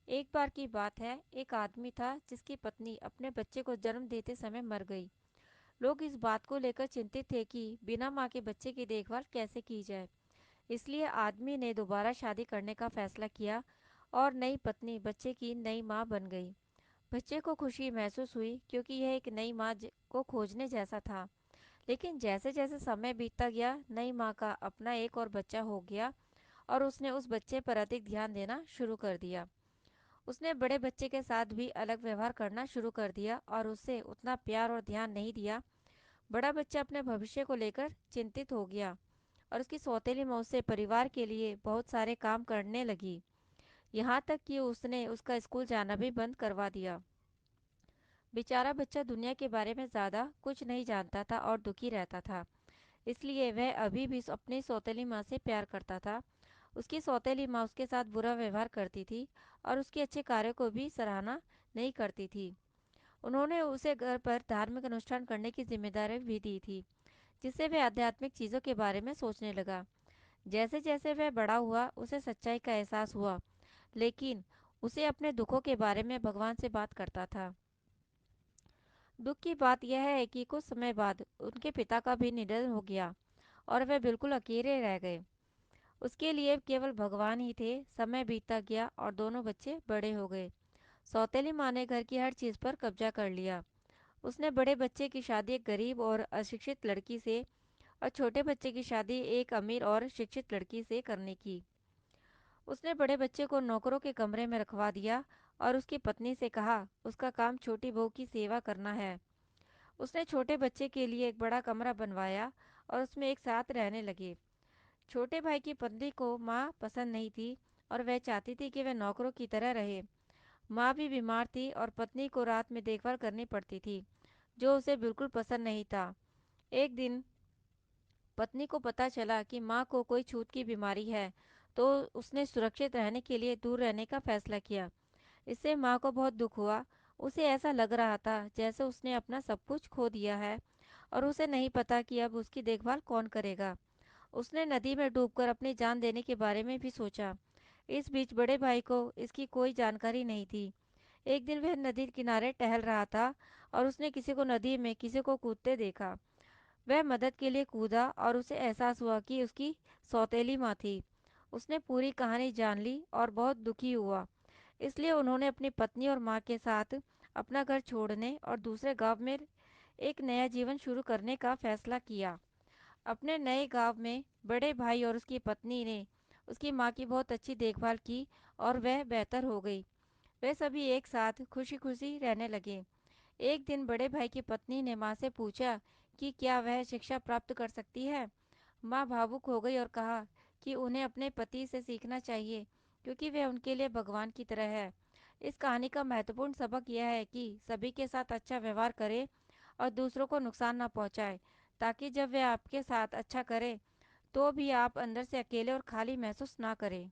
एक बार की बात है, एक आदमी था जिसकी पत्नी अपने बच्चे को जन्म देते समय मर गई। लोग इस बात को लेकर चिंतित थे कि बिना माँ के बच्चे की देखभाल कैसे की जाए। इसलिए आदमी ने दोबारा शादी करने का फैसला किया और नई पत्नी बच्चे की नई माँ बन गई। बच्चे को खुशी महसूस हुई क्योंकि यह एक नई माँ को खोजने जैसा था। लेकिन जैसे जैसे समय बीतता गया, नई माँ का अपना एक और बच्चा हो गया और उसने उस बच्चे पर अधिक ध्यान देना शुरू कर दिया। उसने बड़े बच्चे के साथ भी अलग व्यवहार करना शुरू कर दिया और उससे उतना प्यार और ध्यान नहीं दिया। बड़ा बच्चा अपने भविष्य को लेकर चिंतित हो गया और उसकी सौतेली माँ उससे परिवार के लिए बहुत सारे काम करने लगी। यहाँ तक कि उसने उसका स्कूल जाना भी बंद करवा दिया। बेचारा बच्चा दुनिया के बारे में ज़्यादा कुछ नहीं जानता था और दुखी रहता था। इसलिए वह अभी भी अपनी सौतेली माँ से प्यार करता था। उसकी सौतेली माँ उसके साथ बुरा व्यवहार करती थी और उसके अच्छे कार्यों को भी सराहना नहीं करती थी। उन्होंने उसे घर पर धार्मिक अनुष्ठान करने की जिम्मेदारी भी दी थी, जिससे वह आध्यात्मिक चीज़ों के बारे में सोचने लगा। जैसे जैसे वह बड़ा हुआ, उसे सच्चाई का एहसास हुआ, लेकिन उसे अपने दुखों के बारे में भगवान से बात करता था। दुख की बात यह है कि कुछ समय बाद उनके पिता का भी निधन हो गया और वे बिल्कुल अकेले रह गए। उसके लिए केवल भगवान ही थे। समय बीतता गया और दोनों बच्चे बड़े हो गए। सौतेली माँ ने घर की हर चीज़ पर कब्जा कर लिया। उसने बड़े बच्चे की शादी एक गरीब और अशिक्षित लड़की से और छोटे बच्चे की शादी एक अमीर और शिक्षित लड़की से करने की। उसने बड़े बच्चे को नौकरों के कमरे में रखवा दिया और उसकी पत्नी से कहा उसका काम छोटी बहू की सेवा करना है। उसने छोटे बच्चे के लिए एक बड़ा कमरा बनवाया और उसमें एक साथ रहने लगे। छोटे भाई की पत्नी को माँ पसंद नहीं थी और वह चाहती थी कि वह नौकरों की तरह रहे। माँ भी बीमार थी और पत्नी को रात में देखभाल करनी पड़ती थी, जो उसे बिल्कुल पसंद नहीं था। एक दिन पत्नी को पता चला कि माँ को कोई छूत की बीमारी है, तो उसने सुरक्षित रहने के लिए दूर रहने का फैसला किया। इससे माँ को बहुत दुख हुआ। उसे ऐसा लग रहा था जैसे उसने अपना सब कुछ खो दिया है और उसे नहीं पता कि अब उसकी देखभाल कौन करेगा। उसने नदी में डूबकर अपनी जान देने के बारे में भी सोचा। इस बीच बड़े भाई को इसकी कोई जानकारी नहीं थी। एक दिन वह नदी किनारे टहल रहा था और उसने किसी को नदी में किसी को कूदते देखा। वह मदद के लिए कूदा और उसे एहसास हुआ कि उसकी सौतेली माँ थी। उसने पूरी कहानी जान ली और बहुत दुखी हुआ। इसलिए उन्होंने अपनी पत्नी और माँ के साथ अपना घर छोड़ने और दूसरे गांव में एक नया जीवन शुरू करने का फैसला किया। अपने नए गांव में बड़े भाई और उसकी पत्नी ने उसकी माँ की बहुत अच्छी देखभाल की और वह बेहतर हो गई। वे सभी एक साथ खुशी खुशी रहने लगे। एक दिन बड़े भाई की पत्नी ने माँ से पूछा कि क्या वह शिक्षा प्राप्त कर सकती है। माँ भावुक हो गई और कहा कि उन्हें अपने पति से सीखना चाहिए, क्योंकि वह उनके लिए भगवान की तरह है। इस कहानी का महत्वपूर्ण सबक यह है कि सभी के साथ अच्छा व्यवहार करें और दूसरों को नुकसान ना पहुंचाए, ताकि जब वे आपके साथ अच्छा करें तो भी आप अंदर से अकेले और खाली महसूस ना करें।